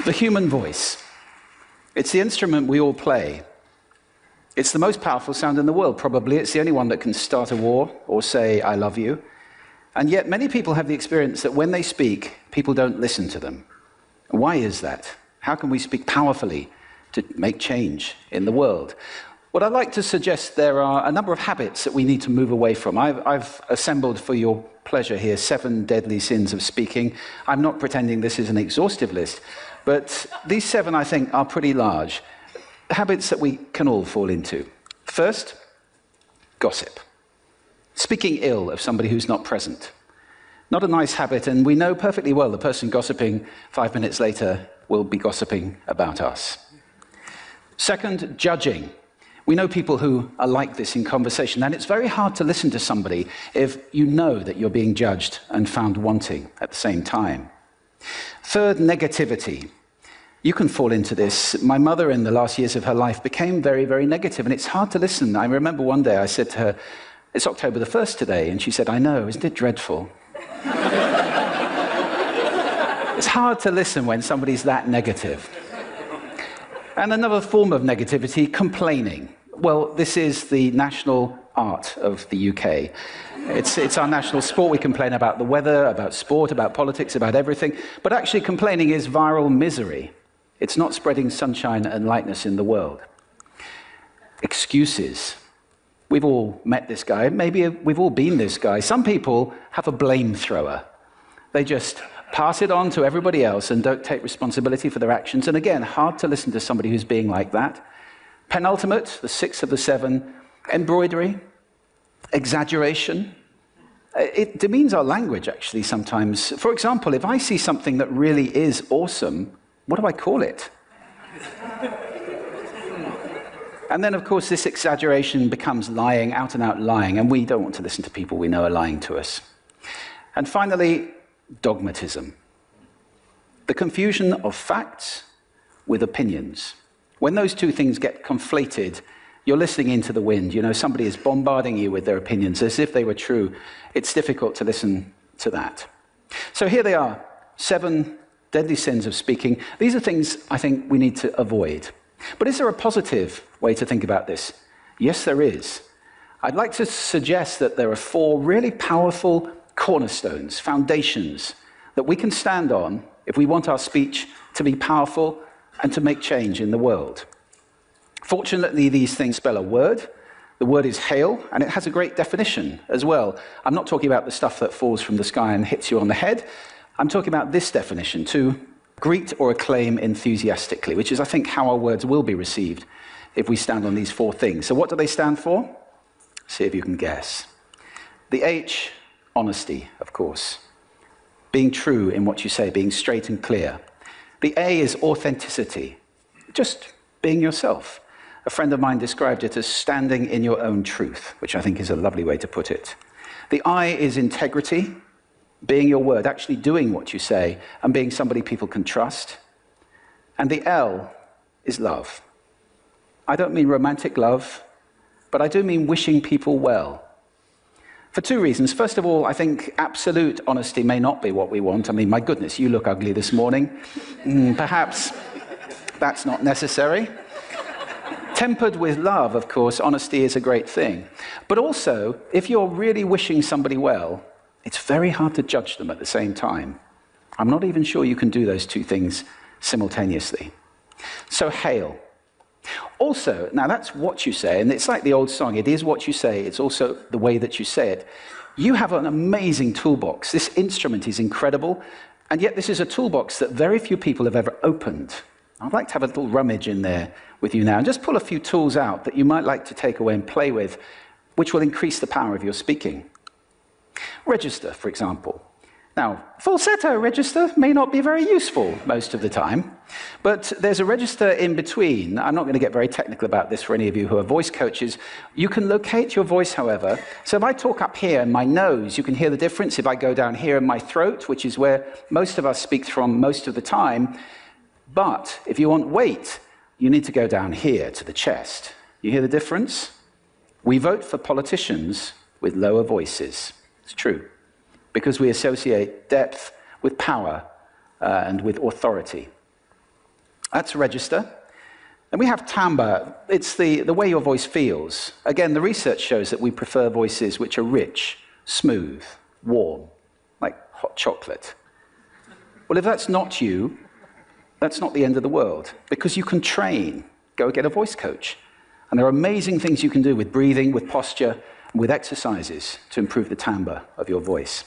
The human voice. It's the instrument we all play. It's the most powerful sound in the world, probably. It's the only one that can start a war or say, I love you. And yet many people have the experience that when they speak, people don't listen to them. Why is that? How can we speak powerfully to make change in the world? What I'd like to suggest, there are a number of habits that we need to move away from. I've assembled for your pleasure here 7 deadly sins of speaking. I'm not pretending this is an exhaustive list, but these 7, I think, are pretty large. Habits that we can all fall into. First, gossip. Speaking ill of somebody who's not present. Not a nice habit, and we know perfectly well the person gossiping 5 minutes later will be gossiping about us. Second, judging. We know people who are like this in conversation, and it's very hard to listen to somebody if you know that you're being judged and found wanting at the same time. Third, negativity. You can fall into this. My mother, in the last years of her life, became very, very negative, and it's hard to listen. I remember one day I said to her, it's October the 1st today, and she said, I know, isn't it dreadful? It's hard to listen when somebody's that negative. And another form of negativity, complaining. Well, this is the national art of the UK. It's our national sport. We complain about the weather, about sport, about politics, about everything. But actually, complaining is viral misery. It's not spreading sunshine and lightness in the world. Excuses. We've all met this guy. Maybe we've all been this guy. Some people have a blame thrower. They just pass it on to everybody else and don't take responsibility for their actions. And again, hard to listen to somebody who's being like that. Penultimate, the 6th of the 7, embroidery, exaggeration. It demeans our language, actually, sometimes. For example, if I see something that really is awesome, what do I call it? And then, of course, this exaggeration becomes lying, out-and-out lying, and we don't want to listen to people we know are lying to us. And finally, dogmatism. The confusion of facts with opinions. When those two things get conflated, you're listening into the wind. You know, somebody is bombarding you with their opinions as if they were true. It's difficult to listen to that. So here they are, 7 deadly sins of speaking. These are things I think we need to avoid. But is there a positive way to think about this? Yes, there is. I'd like to suggest that there are 4 really powerful cornerstones, foundations, that we can stand on if we want our speech to be powerful and to make change in the world. Fortunately, these things spell a word. The word is hail, and it has a great definition as well. I'm not talking about the stuff that falls from the sky and hits you on the head. I'm talking about this definition, to greet or acclaim enthusiastically, which is, I think, how our words will be received if we stand on these 4 things. So what do they stand for? See if you can guess. The H, honesty, of course. Being true in what you say, being straight and clear. The A is authenticity, just being yourself. A friend of mine described it as standing in your own truth, which I think is a lovely way to put it. The I is integrity, being your word, actually doing what you say, and being somebody people can trust. And the L is love. I don't mean romantic love, but I do mean wishing people well. For 2 reasons. First of all, I think absolute honesty may not be what we want. I mean, my goodness, you look ugly this morning. Perhaps that's not necessary. Tempered with love, of course, honesty is a great thing. But also, if you're really wishing somebody well, it's very hard to judge them at the same time. I'm not even sure you can do those 2 things simultaneously. So hail. Also, now that's what you say, and it's like the old song, it is what you say, it's also the way that you say it. You have an amazing toolbox. This instrument is incredible, and yet this is a toolbox that very few people have ever opened. I'd like to have a little rummage in there with you now, and just pull a few tools out that you might like to take away and play with, which will increase the power of your speaking. Register, for example. Now, falsetto register may not be very useful most of the time, but there's a register in between. I'm not going to get very technical about this for any of you who are voice coaches. You can locate your voice, however. So if I talk up here in my nose, you can hear the difference. If I go down here in my throat, which is where most of us speak from most of the time, but if you want weight, you need to go down here to the chest. You hear the difference? We vote for politicians with lower voices. It's true. Because we associate depth with power and with authority. That's register. And we have timbre. It's the way your voice feels. Again, the research shows that we prefer voices which are rich, smooth, warm, like hot chocolate. Well, if that's not you, that's not the end of the world, because you can train. Go get a voice coach. And there are amazing things you can do with breathing, with posture, and with exercises to improve the timbre of your voice.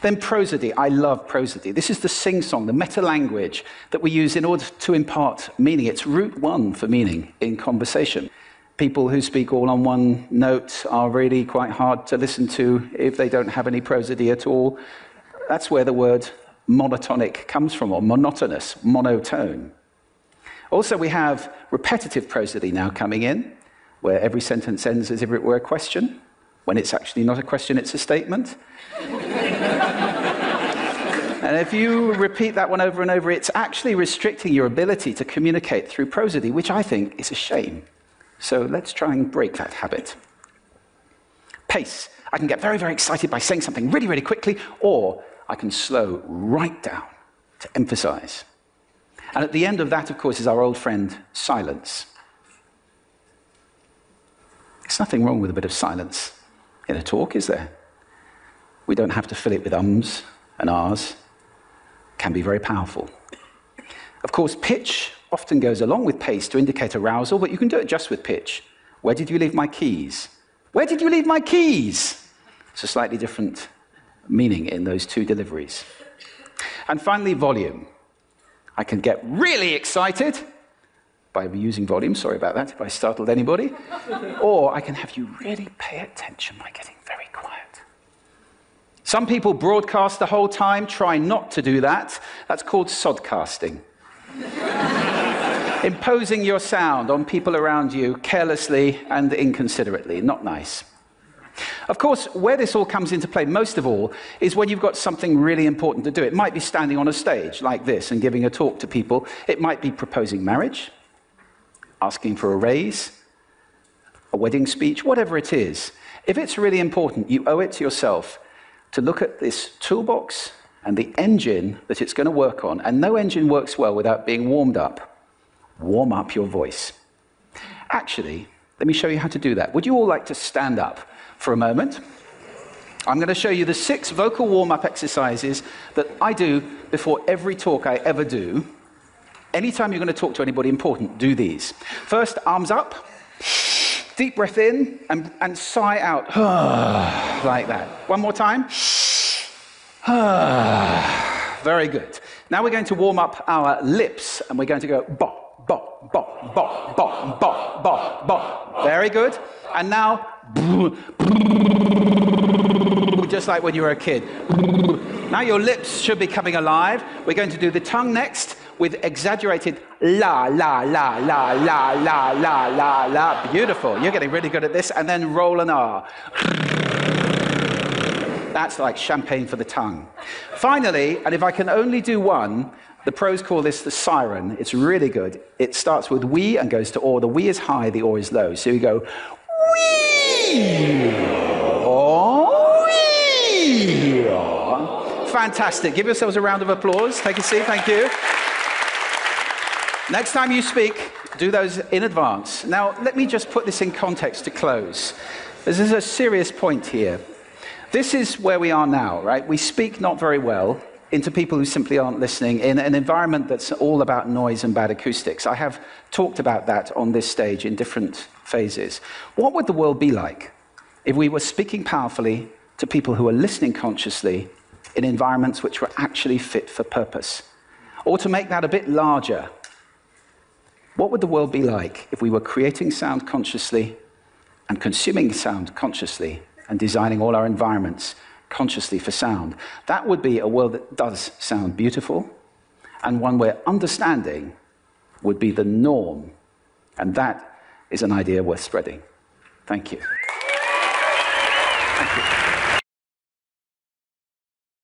Then prosody. I love prosody. This is the sing-song, the meta-language that we use in order to impart meaning. It's route one for meaning in conversation. People who speak all on one note are really quite hard to listen to if they don't have any prosody at all. That's where the word monotonic comes from, or monotonous, monotone. Also, we have repetitive prosody now coming in, where every sentence ends as if it were a question, when it's actually not a question, it's a statement. And if you repeat that one over and over, it's actually restricting your ability to communicate through prosody, which I think is a shame. So let's try and break that habit. Pace. I can get very, very excited by saying something really, really quickly, or I can slow right down to emphasize. And at the end of that, of course, is our old friend, silence. There's nothing wrong with a bit of silence in a talk, is there? We don't have to fill it with ums and ahs. It can be very powerful. Of course, pitch often goes along with pace to indicate arousal, but you can do it just with pitch. Where did you leave my keys? Where did you leave my keys? It's a slightly different meaning in those two deliveries. And finally, volume. I can get really excited by using volume, sorry about that if I startled anybody, or I can have you really pay attention by getting very quiet. Some people broadcast the whole time. Try not to do that. That's called sodcasting. Imposing your sound on people around you carelessly and inconsiderately. Not nice. Of course, where this all comes into play most of all is when you've got something really important to do. It might be standing on a stage like this and giving a talk to people. It might be proposing marriage, asking for a raise, a wedding speech, whatever it is. If it's really important, you owe it to yourself to look at this toolbox and the engine that it's going to work on. And no engine works well without being warmed up. Warm up your voice. Actually, let me show you how to do that. Would you all like to stand up for a moment? I'm going to show you the 6 vocal warm-up exercises that I do before every talk I ever do. Anytime you're going to talk to anybody important, do these. First, arms up. Deep breath in and sigh out. Like that. One more time. Very good. Now we're going to warm up our lips, and we're going to go bop, bop, bop, bop, bop, bop, bop, bop. Very good. And now, just like when you were a kid. Now your lips should be coming alive. We're going to do the tongue next with exaggerated la, la, la, la, la, la, la, la, la. Beautiful. You're getting really good at this. And then roll an R. That's like champagne for the tongue. Finally, and if I can only do one, the pros call this the siren. It's really good. It starts with we and goes to or. The we is high, the or is low. So you go wee, or, wee, or. Fantastic. Give yourselves a round of applause. Take a seat. Thank you. Next time you speak, do those in advance. Now, let me just put this in context to close. This is a serious point here. This is where we are now, right? We speak not very well into people who simply aren't listening in an environment that's all about noise and bad acoustics. I have talked about that on this stage in different phases. What would the world be like if we were speaking powerfully to people who are listening consciously in environments which were actually fit for purpose? Or to make that a bit larger, what would the world be like if we were creating sound consciously and consuming sound consciously and designing all our environments consciously for sound? That would be a world that does sound beautiful, and one where understanding would be the norm. And that is an idea worth spreading. Thank you. Thank you.